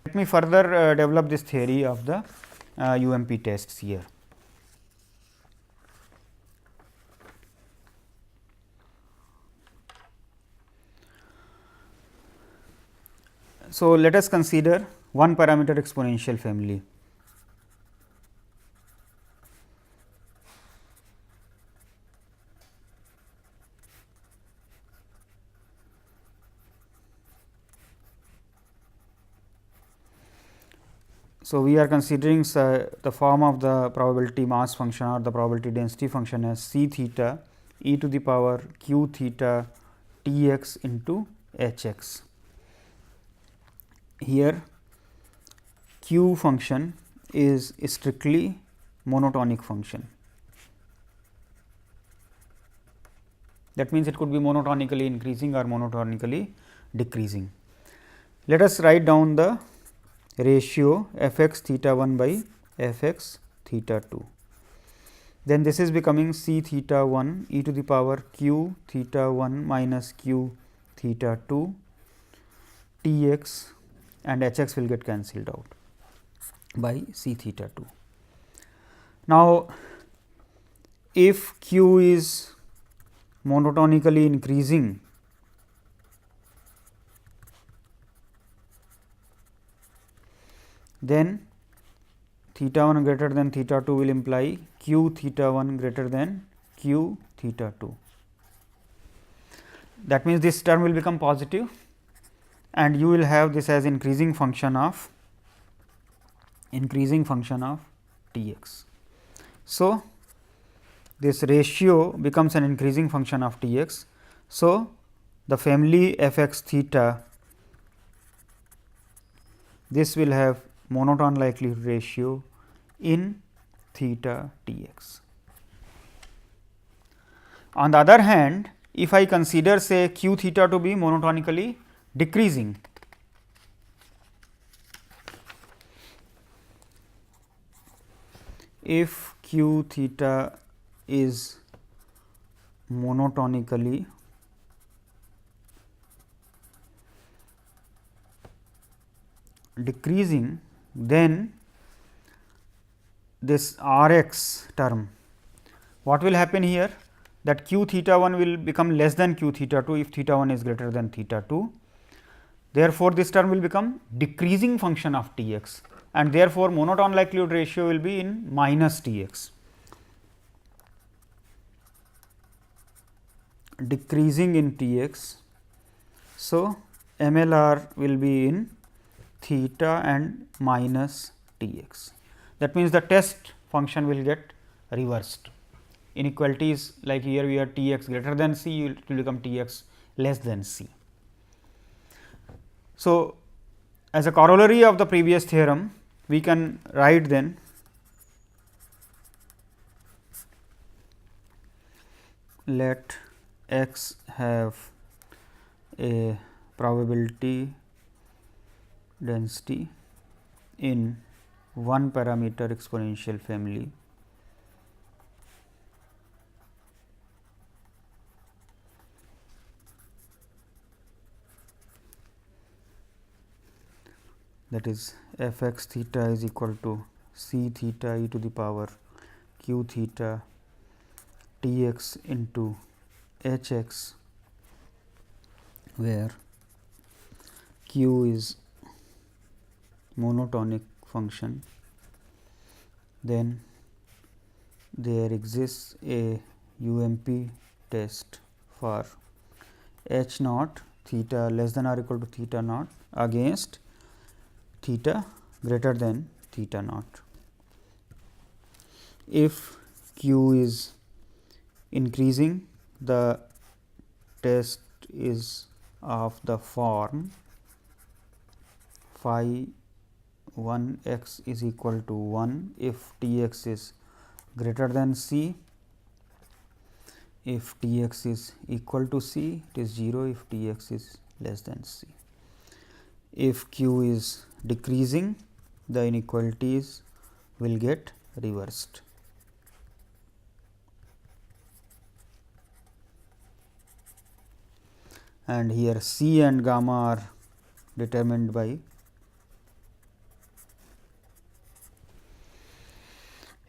Let me further develop this theory of the UMP tests here. So, let us consider one parameter exponential family. So, we are considering the form of the probability mass function or the probability density function as c theta e to the power q theta t x into h x. Here q function is strictly monotonic function. That means, it could be monotonically increasing or monotonically decreasing. Let us write down the ratio f x theta 1 by f x theta 2. Then this is becoming c theta 1 e to the power q theta 1 minus q theta 2 t x, and h x will get cancelled out by c theta 2. Now, if q is monotonically increasing, then theta 1 greater than theta 2 will imply q theta 1 greater than q theta 2. That means, this term will become positive and you will have this as increasing function of T x. So, this ratio becomes an increasing function of T x. So, the family f x theta, this will have monotone likelihood ratio in theta T x. On the other hand, if I consider say q theta to be monotonically decreasing, if q theta is monotonically decreasing, then this R x term, what will happen here, that q theta 1 will become less than q theta 2 if theta 1 is greater than theta 2. Therefore, this term will become decreasing function of T x, and therefore, monotone likelihood ratio will be in minus T x, decreasing in T x. So, MLR will be in theta and minus T x. That means, the test function will get reversed. Inequalities like here we are T x greater than c, it will become T x less than c. So, as a corollary of the previous theorem, we can write then let x have a probability density in one parameter exponential family that is f x theta is equal to c theta e to the power q theta t x into h x, where q is monotonic function. Then there exists a UMP test for h naught theta less than or equal to theta naught against theta greater than theta naught. If q is increasing, the test is of the form phi 1 x is equal to 1 if T x is greater than c, if T x is equal to C, it is 0 if T x is less than C. If Q is decreasing, the inequalities will get reversed. And here C and gamma are determined by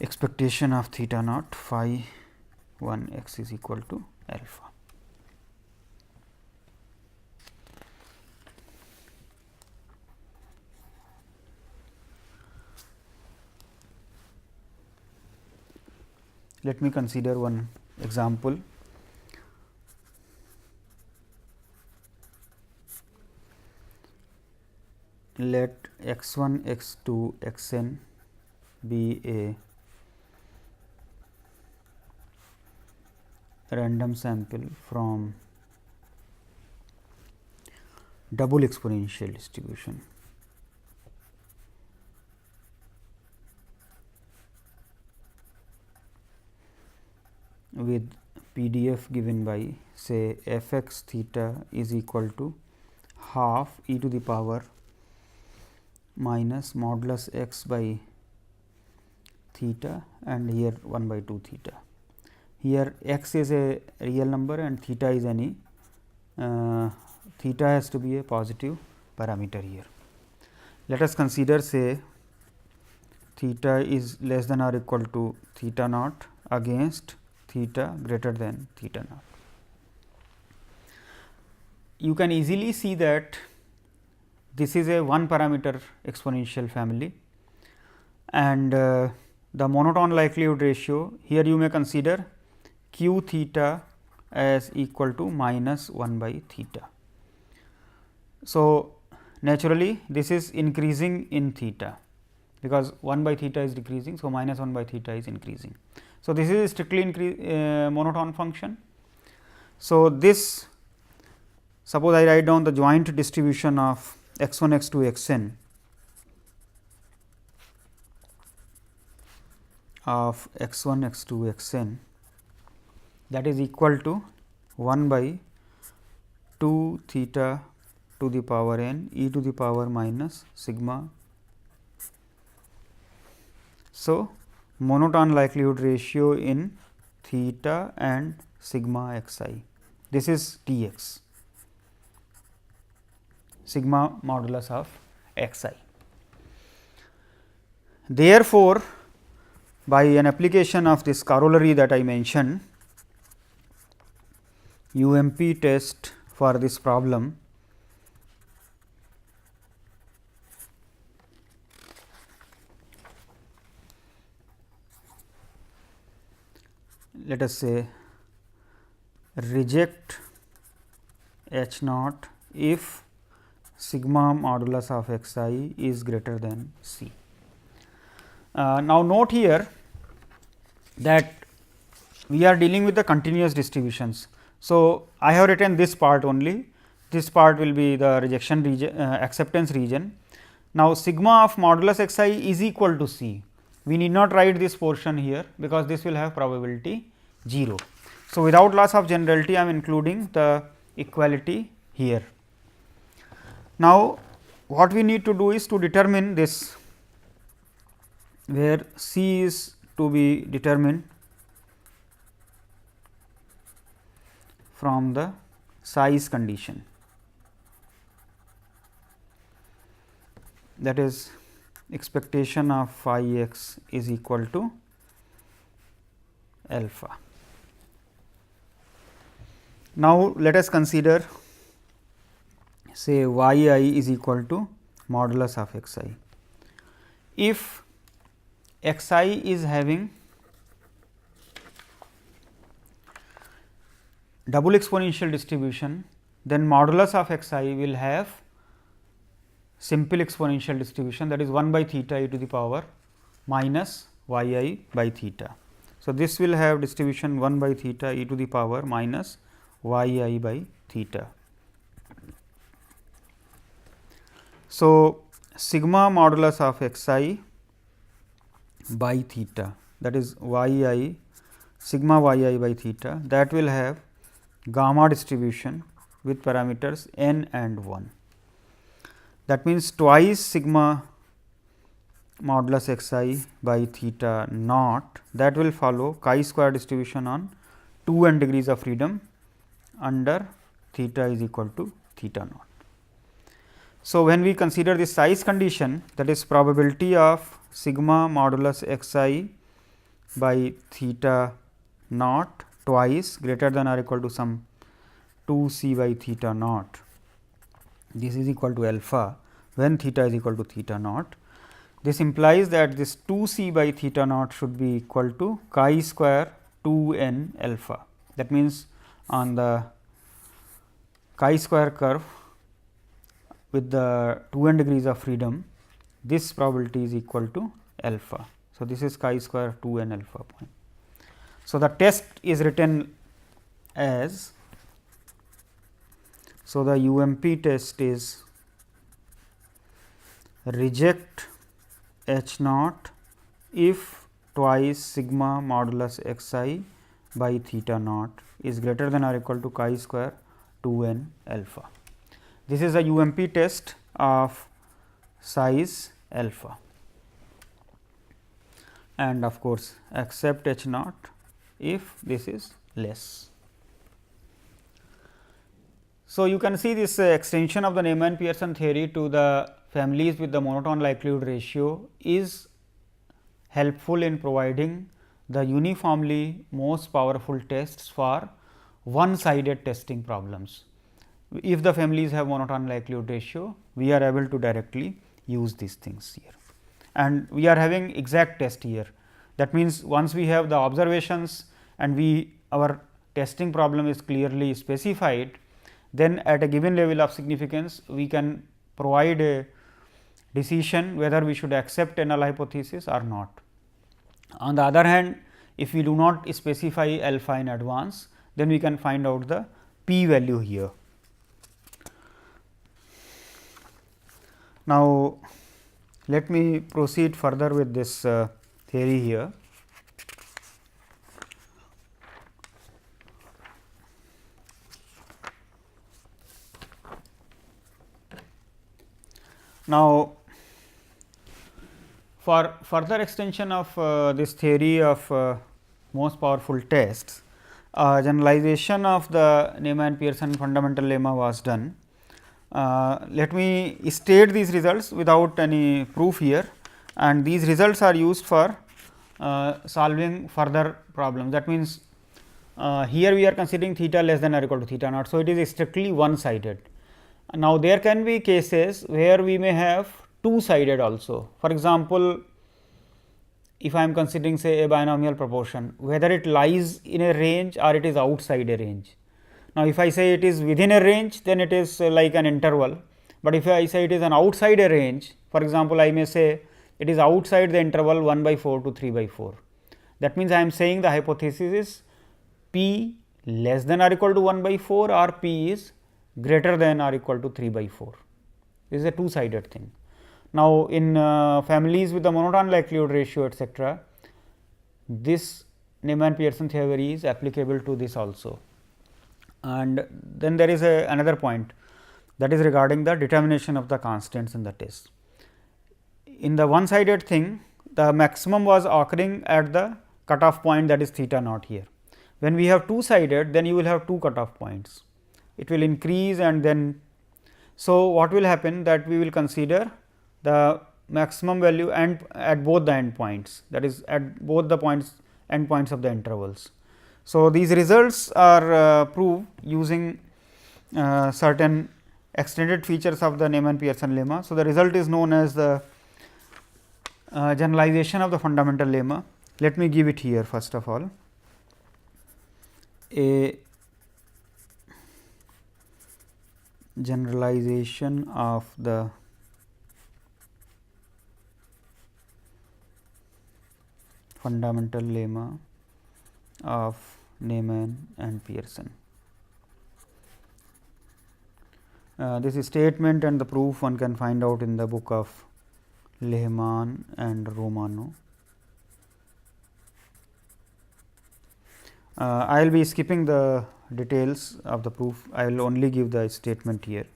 expectation of theta naught phi 1 x is equal to alpha. Let me consider one example. Let x 1, x 2, x n be a random sample from double exponential distribution. With PDF given by say f x theta is equal to half e to the power minus modulus x by theta and here 1 by 2 theta. Here x is a real number and theta is any theta has to be a positive parameter here. Let us consider say theta is less than or equal to theta naught against theta greater than theta naught. You can easily see that this is a one parameter exponential family and the monotone likelihood ratio here you may consider q theta as equal to minus 1 by theta. So, naturally this is increasing in theta because 1 by theta is decreasing. So, minus 1 by theta is increasing. So, this is a strictly monotone function. So, this suppose I write down the joint distribution of x 1 x 2 x n of x 1 x 2 x n that is equal to 1 by 2 theta to the power n e to the power minus sigma. So, monotone likelihood ratio in theta and sigma x I, this is T x, sigma modulus of x I. Therefore, by an application of this corollary that I mentioned, UMP test for this problem let us say reject H naught if sigma modulus of x I is greater than C. Now, note here that we are dealing with the continuous distributions. So, I have written this part only, this part will be the rejection region, acceptance region. Now, sigma of modulus x I is equal to C. We need not write this portion here because this will have probability 0. So, without loss of generality I am including the equality here. Now, what we need to do is to determine this where C is to be determined from the size condition, that is expectation of phi x is equal to alpha. Now, let us consider say y I is equal to modulus of x I. If x I is having double exponential distribution, then modulus of x I will have simple exponential distribution, that is 1 by theta e to the power minus y I by theta. So, this will have distribution 1 by theta e to the power minus y I by theta. So, sigma modulus of x I by theta, that is y I sigma y I by theta, that will have gamma distribution with parameters n and 1. That means, twice sigma modulus x I by theta naught, that will follow chi square distribution on 2 n degrees of freedom under theta is equal to theta naught. So, when we consider the size condition, that is probability of sigma modulus x I by theta naught twice greater than or equal to some 2 c by theta naught, this is equal to alpha when theta is equal to theta naught. This implies that this 2 c by theta naught should be equal to chi square 2 n alpha. That means, on the chi square curve with the 2 n degrees of freedom, this probability is equal to alpha. So, this is chi square 2 n alpha point. So, the test is written as, so the UMP test is reject H naught if twice sigma modulus x I by theta naught is greater than or equal to chi square 2 n alpha. This is a UMP test of size alpha, and of course, accept H naught if this is less. So, you can see this extension of the Neyman Pearson theory to the families with the monotone likelihood ratio is helpful in providing the uniformly most powerful tests for one sided testing problems. If the families have monotone likelihood ratio, we are able to directly use these things here, and we are having exact test here. That means, once we have the observations and our testing problem is clearly specified, then at a given level of significance we can provide a decision whether we should accept a null hypothesis or not. On the other hand, if we do not specify alpha in advance, then we can find out the p value here. Now, let me proceed further with this theory here. Now, for further extension of this theory of most powerful tests, generalization of the Neyman Pearson fundamental lemma was done. Let me state these results without any proof here, and these results are used for solving further problems. That means, here we are considering theta less than or equal to theta naught. So, it is strictly one sided. Now, there can be cases where we may have two sided also. For example, if I am considering say a binomial proportion, whether it lies in a range or it is outside a range. Now, if I say it is within a range, then it is like an interval, but if I say it is an outside a range, for example, I may say it is outside the interval 1 by 4 to 3 by 4. That means, I am saying the hypothesis is p less than or equal to 1 by 4 or p is greater than or equal to 3 by 4. This is a two sided thing. Now, in families with the monotone likelihood ratio etcetera, this Neyman Pearson theory is applicable to this also. And then there is another point, that is regarding the determination of the constants in the test. In the one sided thing, the maximum was occurring at the cutoff point, that is theta naught here. When we have two sided, then you will have two cutoff points. It will increase, and then, so what will happen, that we will consider the maximum value and at both the end points, that is at both the points end points of the intervals. So, these results are proved using certain extended features of the Neyman Pearson lemma. So, the result is known as the generalization of the fundamental lemma. Let me give it here first of all. A generalization of the fundamental lemma of Neyman and Pearson. This statement and the proof one can find out in the book of Lehman and Romano. I will be skipping the details of the proof, I will only give the statement here.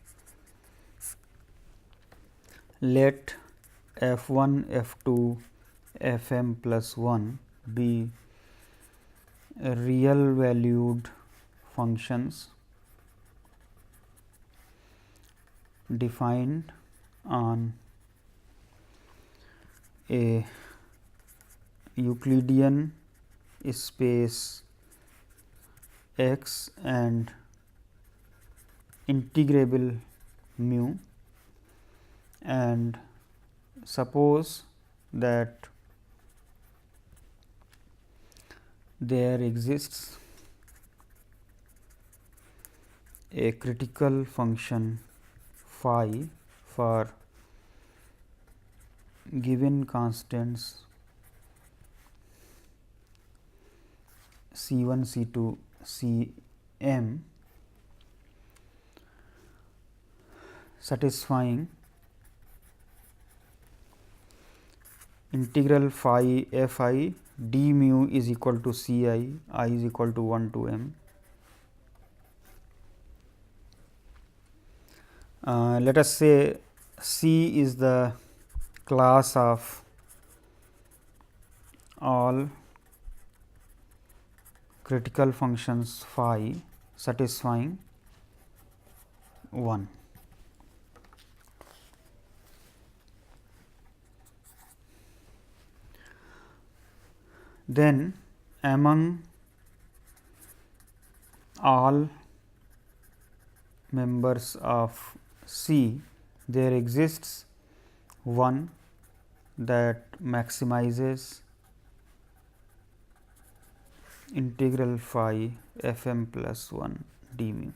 Let f 1, f 2, f m plus 1 be real valued functions defined on a Euclidean space X and integrable mu, and suppose that there exists a critical function phi for given constants C 1, C 2, C m satisfying integral phi f I d mu is equal to C I is equal to 1 to m. Let us say C is the class of all critical functions phi satisfying 1. Then among all members of C, there exists one that maximizes integral phi f m plus 1 d mu.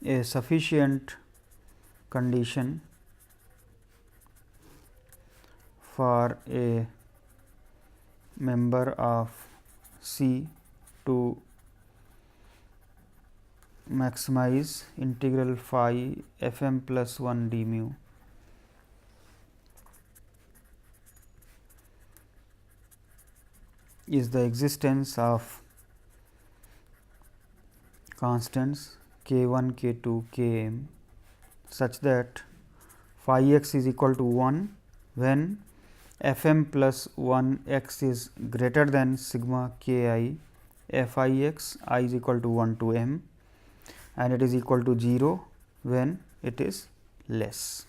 A sufficient condition for a member of C to maximize integral phi f m plus 1 d mu is the existence of constants k 1, k 2, k m such that phi x is equal to 1 when f m plus 1 x is greater than sigma k I f I x I is equal to 1 to m, and it is equal to 0 when it is less.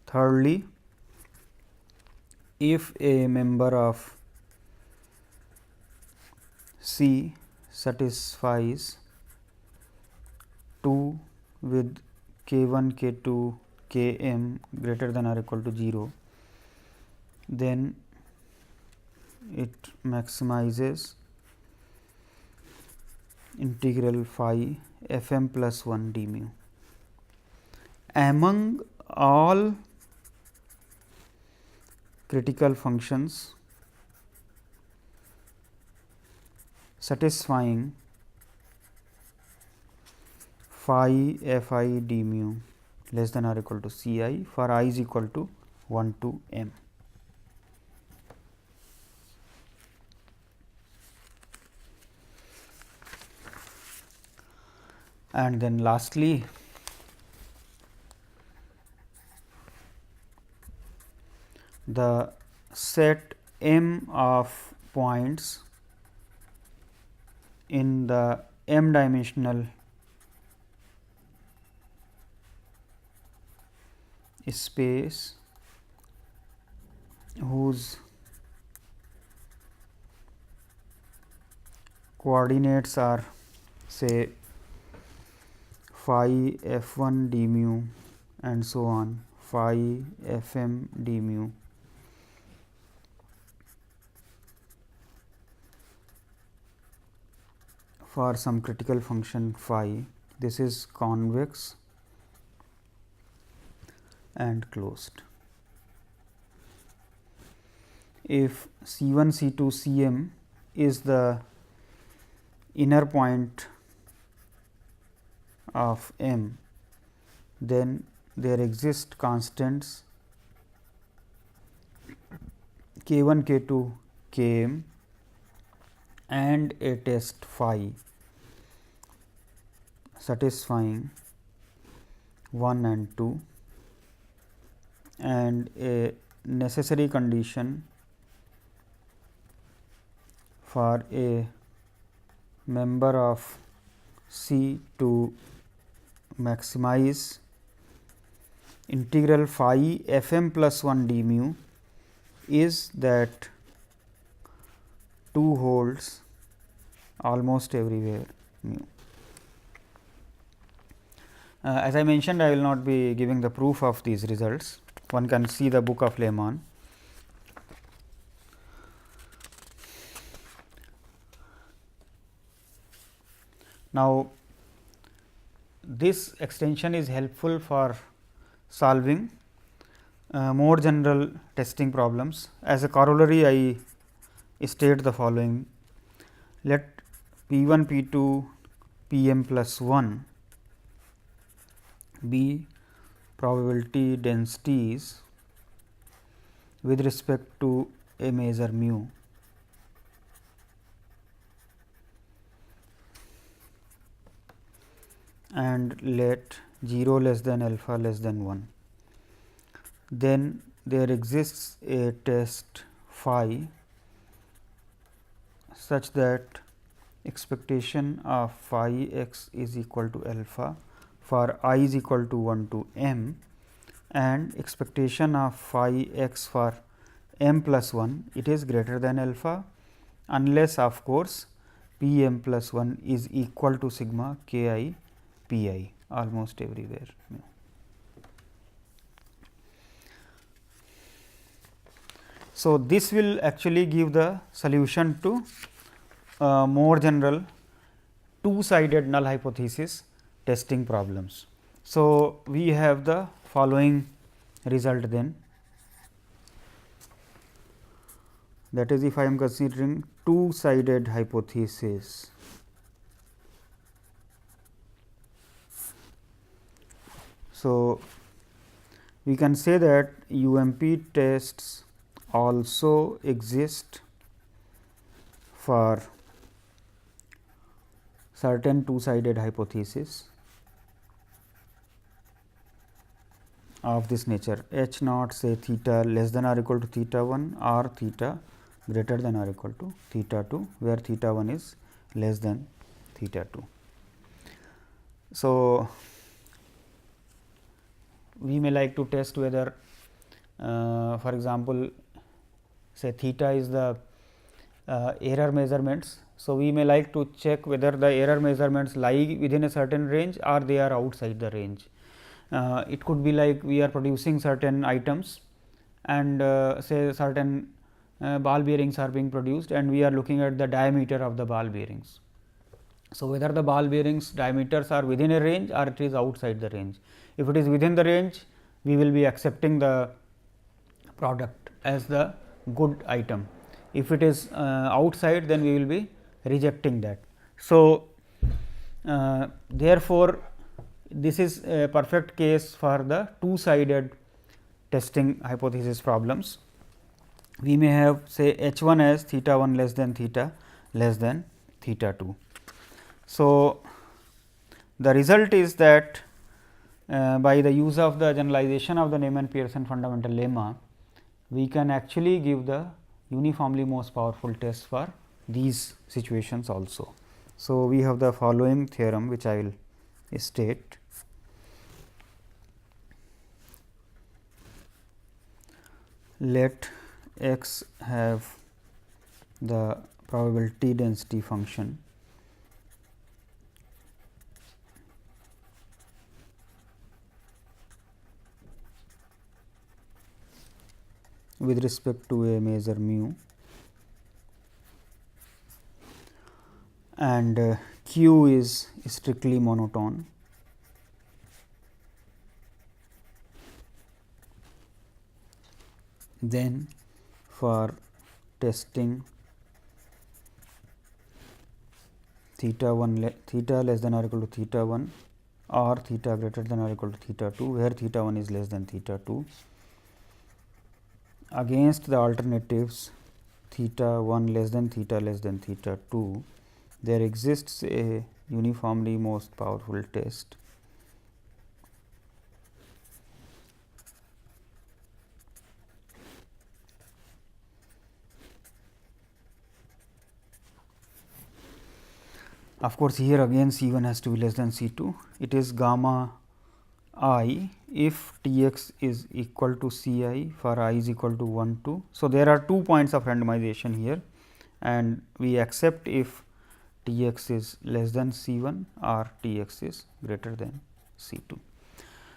Thirdly, if a member of C satisfies 2 with k 1, k 2, k m greater than or equal to 0, then it maximizes integral phi f m plus 1 d mu. Among all critical functions satisfying phi f I d mu less than or equal to C I for I is equal to 1 to m. And then lastly, the set m of points in the m dimensional space whose coordinates are say phi f 1 d mu and so on, phi f m d mu, for some critical function phi, this is convex and closed. If C 1, C 2, C m is the inner point of M, then there exist constants K1, K2, Km and a test phi satisfying 1 and 2 and a necessary condition for a member of C to maximize integral phi f m plus 1 d mu is that 2 holds almost everywhere mu. As I mentioned, I will not be giving the proof of these results. One can see the book of Lehmann. Now, this extension is helpful for solving more general testing problems. As a corollary, I state the following: let P 1, P 2, P m plus 1 be probability densities with respect to a measure mu. And let 0 less than alpha less than 1. Then there exists a test phi such that expectation of phi x is equal to alpha for I is equal to 1 to m, and expectation of phi x for m plus 1 it is greater than alpha, unless of course p m plus 1 is equal to sigma k I p I almost everywhere. So, this will actually give the solution to more general two sided null hypothesis testing problems. So, we have the following result then, that is, if I am considering two sided hypothesis. So, we can say that UMP tests also exist for certain two sided hypothesis of this nature, h naught say theta less than or equal to theta 1 or theta greater than or equal to theta 2, where theta 1 is less than theta 2. So, we may like to test whether for example, say theta is the error measurements. So, we may like to check whether the error measurements lie within a certain range or they are outside the range. It could be like we are producing certain items and say certain ball bearings are being produced and we are looking at the diameter of the ball bearings. So, whether the ball bearings diameters are within a range or it is outside the range. If it is within the range, we will be accepting the product as the good item. If it is outside, then we will be rejecting that. So, therefore, this is a perfect case for the two sided testing hypothesis problems. We may have say h 1 as theta 1 less than theta 2. So, the result is that by the use of the generalization of the Neyman Pearson fundamental lemma, we can actually give the uniformly most powerful test for these situations also. So, we have the following theorem which I will state. Let x have the probability density function with respect to a measure mu, and q is strictly monotone. Then for testing theta less than or equal to theta 1 or theta greater than or equal to theta 2, where theta 1 is less than theta 2, against the alternatives theta 1 less than theta 2, there exists a uniformly most powerful test Of course, here again C 1 has to be less than C 2. It is gamma I if T x is equal to C I for I is equal to 1 2. So, there are 2 points of randomization here, and we accept if T x is less than C 1 or T x is greater than C 2.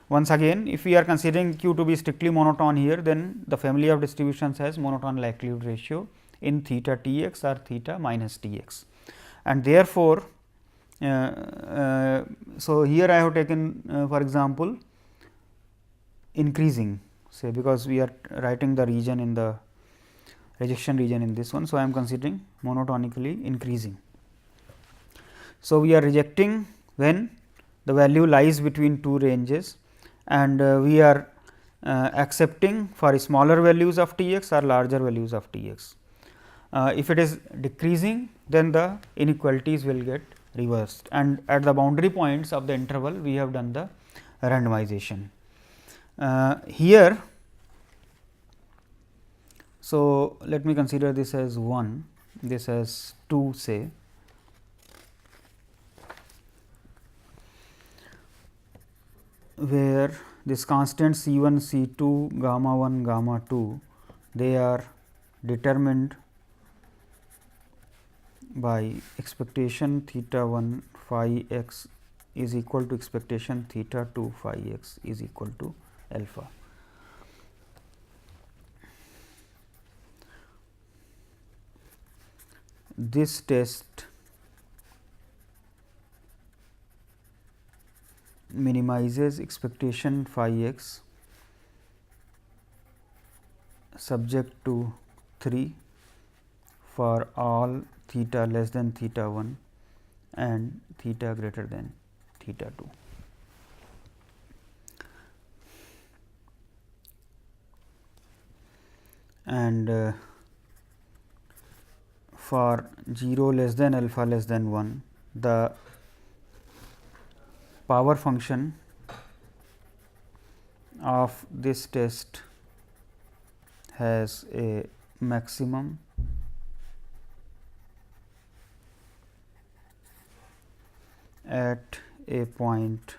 Once again, if we are considering Q to be strictly monotone here, then the family of distributions has monotone likelihood ratio in theta T x or theta minus T x. And therefore, so here I have taken for example, increasing, say, because we are writing the region in the rejection region in this one. So, I am considering monotonically increasing. So, we are rejecting when the value lies between two ranges, and we are accepting for smaller values of T x or larger values of T x. If it is decreasing, then the inequalities will get reversed, and at the boundary points of the interval we have done the randomization. Here, so let me consider this as 1, this as 2, say, where this constant C 1, C 2, gamma 1, gamma 2, they are determined by expectation theta 1 phi x is equal to expectation theta 2 phi x is equal to alpha. This test minimizes expectation phi x subject to 3 for all theta less than theta 1 and theta greater than theta 2. And for 0 less than alpha less than 1, the power function of this test has a maximum at a point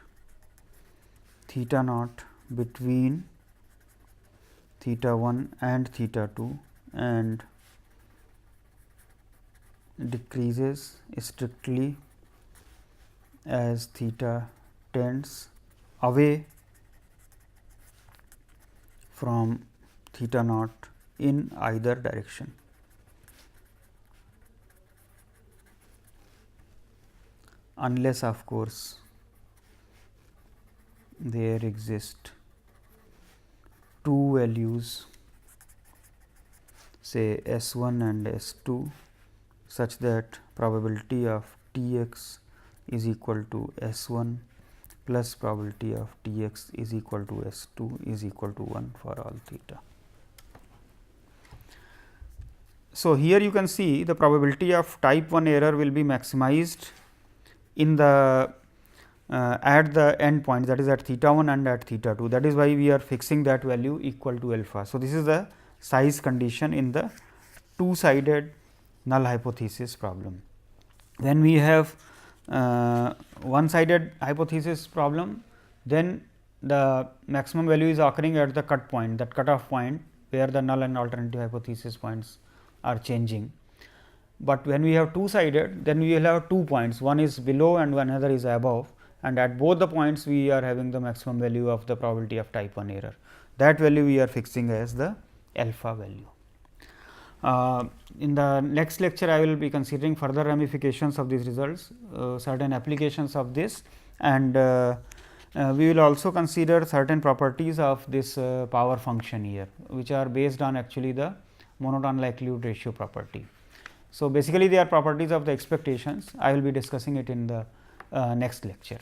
theta naught between theta 1 and theta 2 and decreases strictly as theta tends away from theta naught in either direction. Unless of course, there exist two values, say S 1 and S 2, such that probability of T x is equal to S 1 plus probability of T x is equal to S 2 is equal to 1 for all theta. So, here you can see the probability of type 1 error will be maximized in the at the end point, that is at theta 1 and at theta 2, that is why we are fixing that value equal to alpha. So, this is the size condition in the two sided null hypothesis problem. When we have one sided hypothesis problem, then the maximum value is occurring at the cut point, that cutoff point where the null and alternative hypothesis points are changing. But when we have two sided, then we will have 2 points, one is below and one other is above, and at both the points we are having the maximum value of the probability of type 1 error. That value we are fixing as the alpha value. In the next lecture, I will be considering further ramifications of these results, certain applications of this, and we will also consider certain properties of this power function here, which are based on actually the monotone likelihood ratio property. So, basically they are properties of the expectations. I will be discussing it in the next lecture.